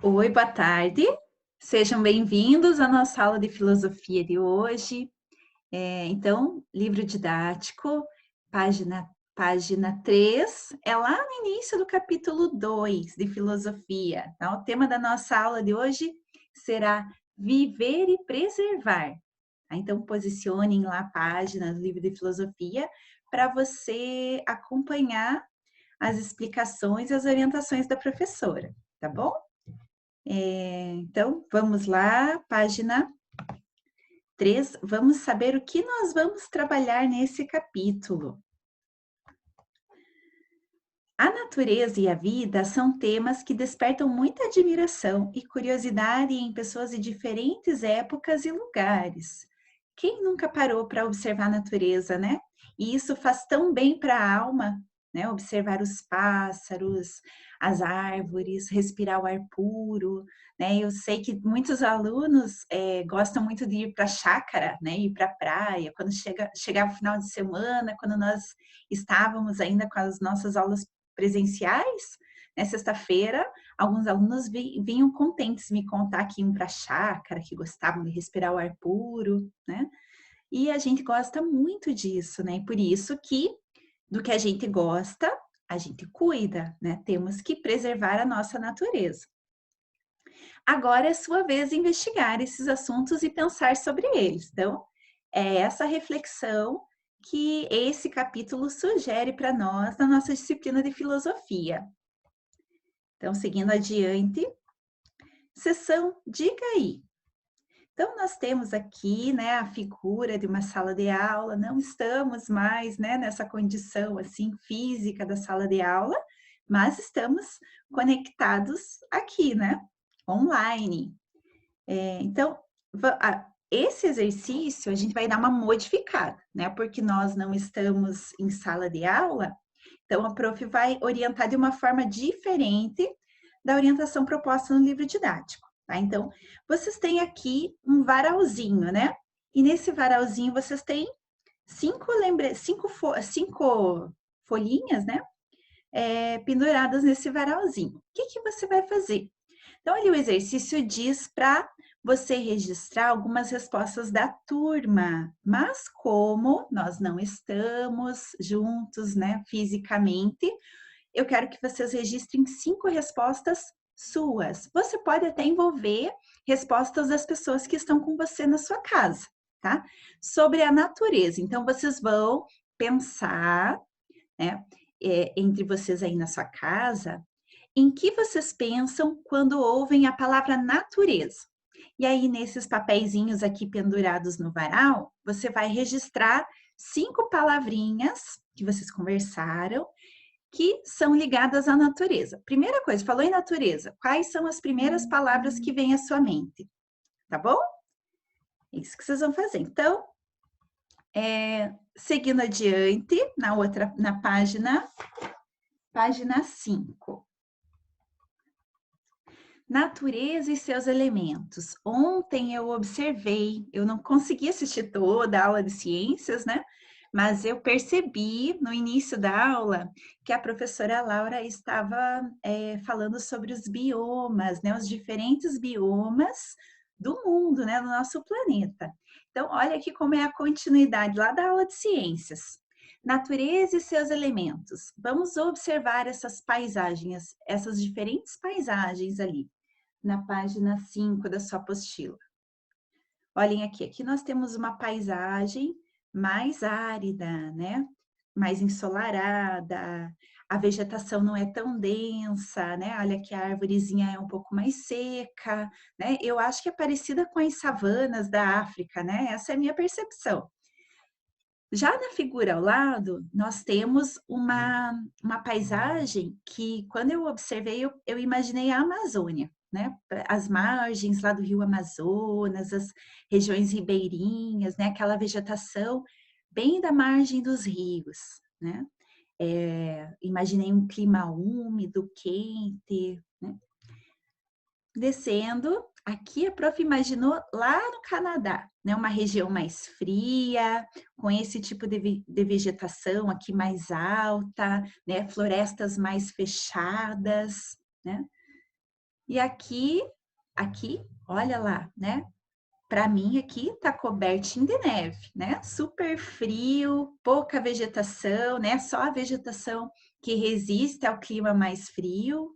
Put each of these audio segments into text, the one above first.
Oi, boa tarde. Sejam bem-vindos à nossa aula de filosofia de hoje. Então, livro didático, página 3, é lá no início do capítulo 2 de filosofia. Tá? O tema da nossa aula de hoje será viver e preservar. Tá? Então, posicionem lá a página do livro de filosofia para você acompanhar as explicações e as orientações da professora, tá bom? Então, vamos lá, página 3. Vamos saber o que nós vamos trabalhar nesse capítulo. A natureza e a vida são temas que despertam muita admiração e curiosidade em pessoas de diferentes épocas e lugares. Quem nunca parou para observar a natureza, né? E isso faz tão bem para a alma, né? Observar os pássaros, as árvores, respirar o ar puro, né? Eu sei que muitos alunos gostam muito de ir para a chácara, né? Ir para a praia, quando chegava o final de semana, quando nós estávamos ainda com as nossas aulas presenciais, né, sexta-feira, alguns alunos vinham contentes me contar que iam para a chácara, que gostavam de respirar o ar puro, né? E a gente gosta muito disso, né? E por isso que do que a gente gosta, a gente cuida, né? Temos que preservar a nossa natureza. Agora é sua vez de investigar esses assuntos e pensar sobre eles. Então, é essa reflexão que esse capítulo sugere para nós na nossa disciplina de filosofia. Então, seguindo adiante, seção Diga aí. Então, nós temos aqui, né, a figura de uma sala de aula, não estamos mais, né, nessa condição, assim, física da sala de aula, mas estamos conectados aqui, né, online. Então, esse exercício a gente vai dar uma modificada, né, porque nós não estamos em sala de aula, então a prof vai orientar de uma forma diferente da orientação proposta no livro didático, tá? Então, vocês têm aqui um varalzinho, né? E nesse varalzinho vocês têm cinco folhinhas, né? Penduradas nesse varalzinho. O que que você vai fazer? Então, ali o exercício diz para você registrar algumas respostas da turma, mas como nós não estamos juntos, né, fisicamente, eu quero que vocês registrem 5 respostas suas. Você pode até envolver respostas das pessoas que estão com você na sua casa, tá? Sobre a natureza. Então, vocês vão pensar, né, entre vocês aí na sua casa, em que vocês pensam quando ouvem a palavra natureza? E aí, nesses papeizinhos aqui pendurados no varal, você vai registrar 5 palavrinhas que vocês conversaram que são ligadas à natureza. Primeira coisa, falou em natureza, quais são as primeiras palavras que vêm à sua mente? Tá bom? É isso que vocês vão fazer. Então, seguindo adiante, na página 5. Natureza e seus elementos. Ontem eu observei, eu não consegui assistir toda a aula de ciências, né? Mas eu percebi no início da aula que a professora Laura estava falando sobre os biomas, né? Os diferentes biomas do mundo, né? Do nosso planeta. Então, olha aqui como é a continuidade lá da aula de ciências. Natureza e seus elementos. Vamos observar essas paisagens, essas diferentes paisagens ali na página 5 da sua apostila. Olhem aqui, aqui nós temos uma paisagem mais árida, né? Mais ensolarada, a vegetação não é tão densa, né? Olha que a arvorezinha é um pouco mais seca, né? Eu acho que é parecida com as savanas da África, né? Essa é a minha percepção. Já na figura ao lado, nós temos uma paisagem que, quando eu observei, eu imaginei a Amazônia, né? As margens lá do rio Amazonas, as regiões ribeirinhas, né? Aquela vegetação bem da margem dos rios, né? Imaginei um clima úmido, quente, né? Descendo, aqui a prof imaginou lá no Canadá, né? Uma região mais fria, com esse tipo de vegetação aqui mais alta, né? Florestas mais fechadas, né? E aqui, olha lá, né? Para mim aqui tá cobertinho de neve, né? Super frio, pouca vegetação, né? Só a vegetação que resiste ao clima mais frio.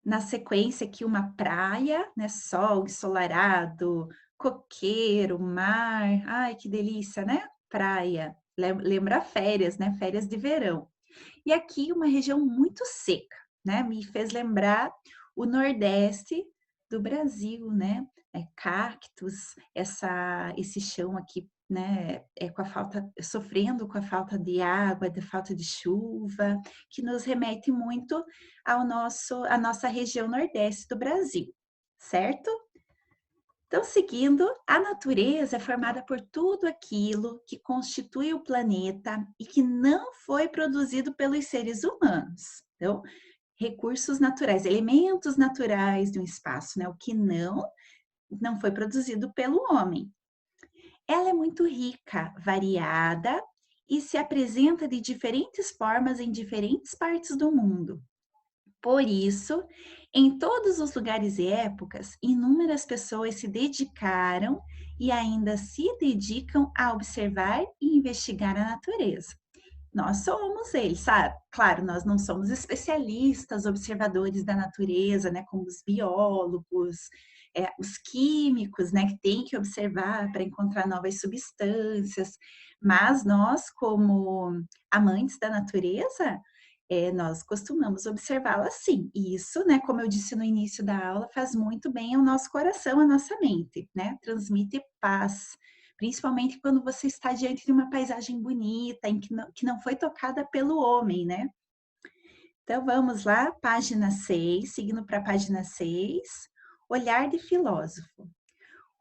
Na sequência aqui uma praia, né? Sol ensolarado, coqueiro, mar. Ai, que delícia, né? Praia. Lembra férias, né? Férias de verão. E aqui uma região muito seca, né? Me fez lembrar o Nordeste do Brasil, né? Cactos, esse chão aqui, né? Com a falta, sofrendo com a falta de água, da falta de chuva, que nos remete muito à nossa região Nordeste do Brasil, certo? Então, seguindo, a natureza é formada por tudo aquilo que constitui o planeta e que não foi produzido pelos seres humanos. Então, recursos naturais, elementos naturais de um espaço, né? O que não foi produzido pelo homem. Ela é muito rica, variada e se apresenta de diferentes formas em diferentes partes do mundo. Por isso, em todos os lugares e épocas, inúmeras pessoas se dedicaram e ainda se dedicam a observar e investigar a natureza. Nós somos eles, sabe? Claro, nós não somos especialistas, observadores da natureza, né? Como os biólogos, os químicos, né? Que tem que observar para encontrar novas substâncias. Mas nós, como amantes da natureza, nós costumamos observá-la sim. E isso, né? Como eu disse no início da aula, faz muito bem ao nosso coração, à nossa mente, né? Transmite paz, principalmente quando você está diante de uma paisagem bonita, que não foi tocada pelo homem, né? Então vamos lá, página 6, seguindo para a página 6, olhar de filósofo.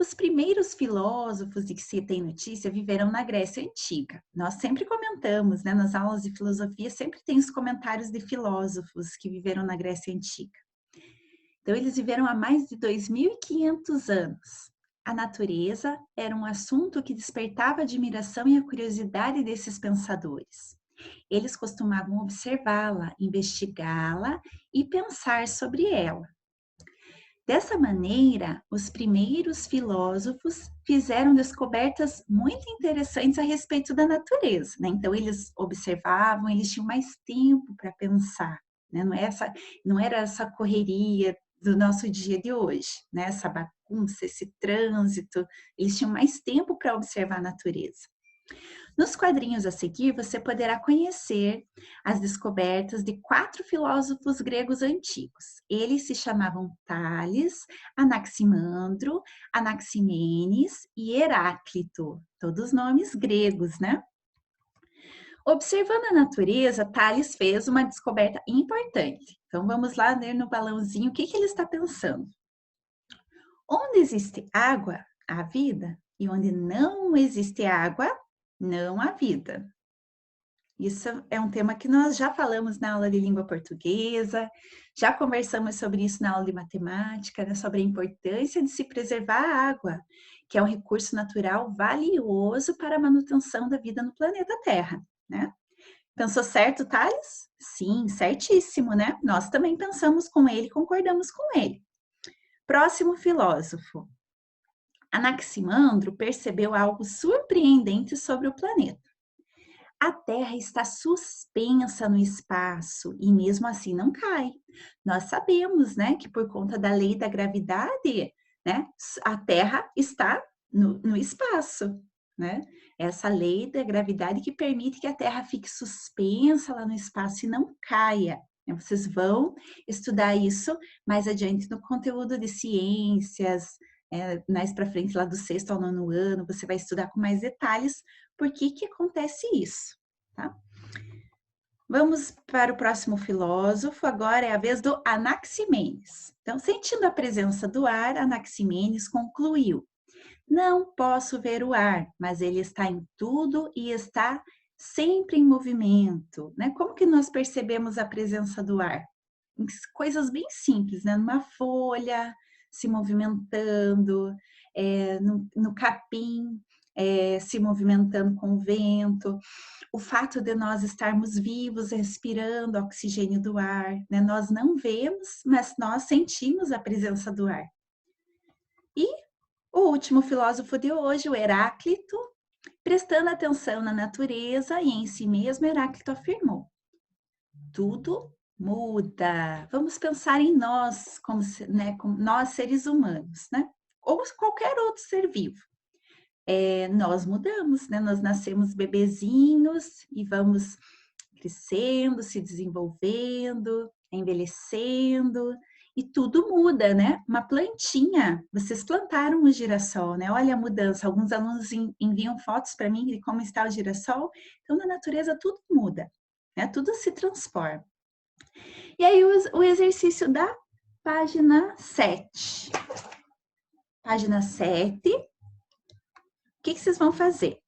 Os primeiros filósofos de que se tem notícia viveram na Grécia Antiga. Nós sempre comentamos, né, nas aulas de filosofia, sempre tem os comentários de filósofos que viveram na Grécia Antiga. Então, eles viveram há mais de 2.500 anos. A natureza era um assunto que despertava a admiração e a curiosidade desses pensadores. Eles costumavam observá-la, investigá-la e pensar sobre ela. Dessa maneira, os primeiros filósofos fizeram descobertas muito interessantes a respeito da natureza, né? Então, eles observavam, eles tinham mais tempo para pensar, né? Não era essa correria do nosso dia de hoje, né? Essa bagunça, esse trânsito, eles tinham mais tempo para observar a natureza. Nos quadrinhos a seguir, você poderá conhecer as descobertas de 4 filósofos gregos antigos. Eles se chamavam Tales, Anaximandro, Anaximenes e Heráclito, todos nomes gregos, né? Observando a natureza, Tales fez uma descoberta importante. Então vamos lá ler no balãozinho o que ele está pensando. Onde existe água, há vida, e onde não existe água, não há vida. Isso é um tema que nós já falamos na aula de língua portuguesa, já conversamos sobre isso na aula de matemática, né, sobre a importância de se preservar a água, que é um recurso natural valioso para a manutenção da vida no planeta Terra, né? Pensou certo, Thales? Sim, certíssimo, né? Nós também pensamos com ele, concordamos com ele. Próximo filósofo. Anaximandro percebeu algo surpreendente sobre o planeta. A Terra está suspensa no espaço e mesmo assim não cai. Nós sabemos, né, que por conta da lei da gravidade, né, a Terra está no espaço, né? Essa lei da gravidade que permite que a Terra fique suspensa lá no espaço e não caia. Vocês vão estudar isso mais adiante no conteúdo de ciências, mais para frente, lá do sexto ao nono ano, você vai estudar com mais detalhes por que que acontece isso, tá? Vamos para o próximo filósofo, agora é a vez do Anaximenes. Então, sentindo a presença do ar, Anaximenes concluiu: não posso ver o ar, mas ele está em tudo e está sempre em movimento, né? Como que nós percebemos a presença do ar? Coisas bem simples, né? Numa folha se movimentando, no capim, se movimentando com o vento, o fato de nós estarmos vivos, respirando oxigênio do ar, né? Nós não vemos, mas nós sentimos a presença do ar. E o último filósofo de hoje, o Heráclito, prestando atenção na natureza e em si mesmo, Heráclito afirmou: tudo muda. Vamos pensar em nós, como nós seres humanos, né? Ou qualquer outro ser vivo. Nós mudamos, né? Nós nascemos bebezinhos e vamos crescendo, se desenvolvendo, envelhecendo, e tudo muda, né? Uma plantinha, vocês plantaram um girassol, né? Olha a mudança. Alguns alunos enviam fotos para mim de como está o girassol. Então, na natureza, tudo muda, né? Tudo se transforma. E aí, o exercício da página 7. Página 7. O que vocês vão fazer?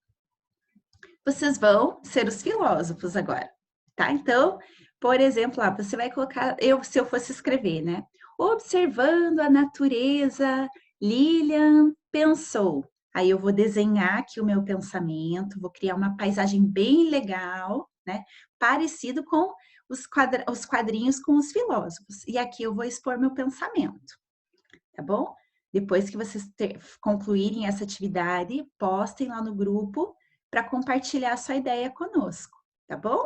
Vocês vão ser os filósofos agora, tá? Então, por exemplo, você vai colocar, se eu fosse escrever, né? Observando a natureza, Lilian pensou. Aí eu vou desenhar aqui o meu pensamento, vou criar uma paisagem bem legal, né? Parecido com os quadrinhos com os filósofos. E aqui eu vou expor meu pensamento, tá bom? Depois que vocês concluírem essa atividade, postem lá no grupo para compartilhar a sua ideia conosco, tá bom?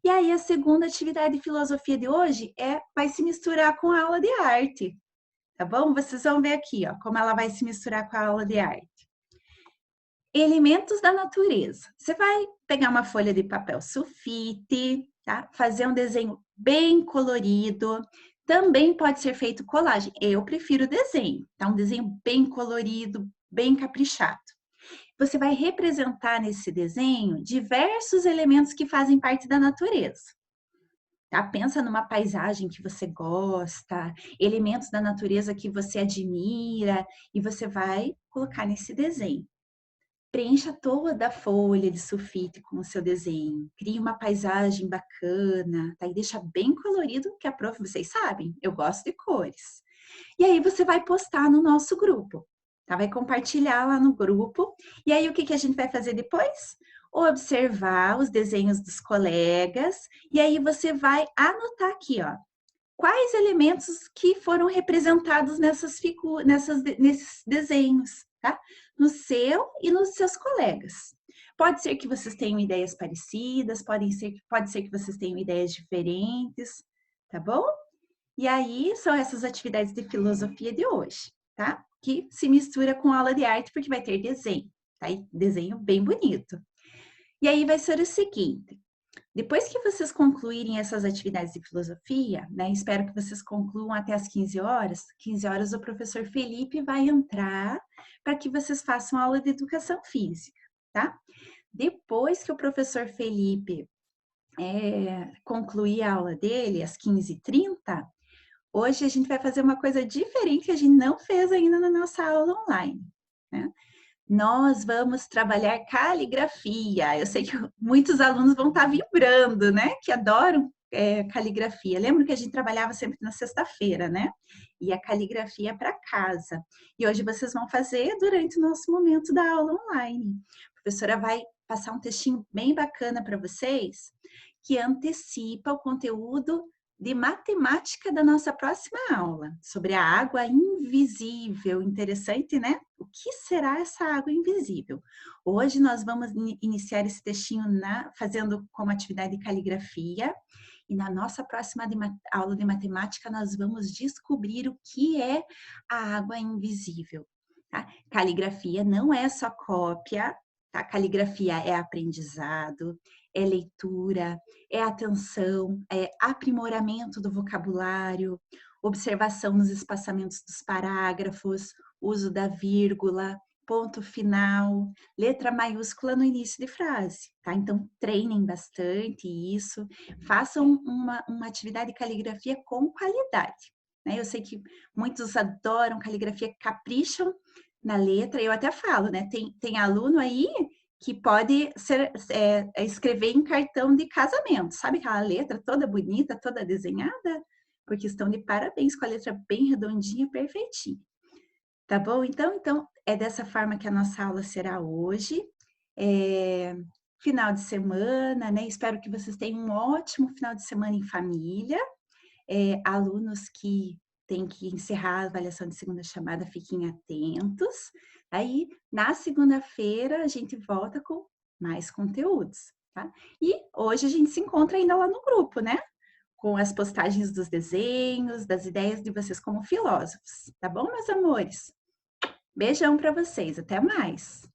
E aí, a segunda atividade de filosofia de hoje vai se misturar com a aula de arte, tá bom? Vocês vão ver aqui, ó, como ela vai se misturar com a aula de arte. Elementos da natureza. Você vai pegar uma folha de papel sulfite, tá? Fazer um desenho bem colorido. Também pode ser feito colagem. Eu prefiro desenho, tá? Um desenho bem colorido, bem caprichado. Você vai representar nesse desenho diversos elementos que fazem parte da natureza. Tá? Pensa numa paisagem que você gosta, elementos da natureza que você admira, e você vai colocar nesse desenho. Preencha toda a folha de sulfite com o seu desenho. Crie uma paisagem bacana, tá? E deixa bem colorido, que vocês sabem, eu gosto de cores. E aí você vai postar no nosso grupo, tá? Vai compartilhar lá no grupo. E aí o que a gente vai fazer depois? Observar os desenhos dos colegas. E aí você vai anotar aqui, ó, quais elementos que foram representados nesses desenhos, tá? No seu e nos seus colegas. Pode ser que vocês tenham ideias parecidas, pode ser que vocês tenham ideias diferentes, tá bom? E aí são essas atividades de filosofia de hoje, tá? Que se mistura com aula de arte, porque vai ter desenho, tá? E desenho bem bonito. E aí vai ser o seguinte: depois que vocês concluírem essas atividades de filosofia, né? Espero que vocês concluam até as 15 horas. 15 horas o professor Felipe vai entrar para que vocês façam aula de educação física, tá? Depois que o professor Felipe concluir a aula dele, às 15h30, hoje a gente vai fazer uma coisa diferente que a gente não fez ainda na nossa aula online, né? Nós vamos trabalhar caligrafia. Eu sei que muitos alunos vão estar vibrando, né? Que adoram caligrafia. Lembro que a gente trabalhava sempre na sexta-feira, né? E a caligrafia para casa. E hoje vocês vão fazer durante o nosso momento da aula online. A professora vai passar um textinho bem bacana para vocês, que antecipa o conteúdo de matemática da nossa próxima aula, sobre a água invisível. Interessante, né? O que será essa água invisível? Hoje nós vamos iniciar esse textinho fazendo como atividade de caligrafia, e na nossa próxima aula de matemática nós vamos descobrir o que é a água invisível. Tá? Caligrafia não é só cópia, tá? Caligrafia é aprendizado, é leitura, é atenção, é aprimoramento do vocabulário, observação nos espaçamentos dos parágrafos, uso da vírgula, ponto final, letra maiúscula no início de frase, tá? Então, treinem bastante isso, façam uma atividade de caligrafia com qualidade, né? Eu sei que muitos adoram caligrafia, capricham na letra, eu até falo, né? Tem aluno aí que pode escrever em cartão de casamento, sabe aquela letra toda bonita, toda desenhada? Porque estão de parabéns com a letra bem redondinha, perfeitinha. Tá bom? Então é dessa forma que a nossa aula será hoje. Eh, Final de semana, né, espero que vocês tenham um ótimo final de semana em família. Alunos que têm que encerrar a avaliação de segunda chamada, fiquem atentos. Aí, na segunda-feira, a gente volta com mais conteúdos, tá? E hoje a gente se encontra ainda lá no grupo, né? Com as postagens dos desenhos, das ideias de vocês como filósofos, tá bom, meus amores? Beijão para vocês, até mais.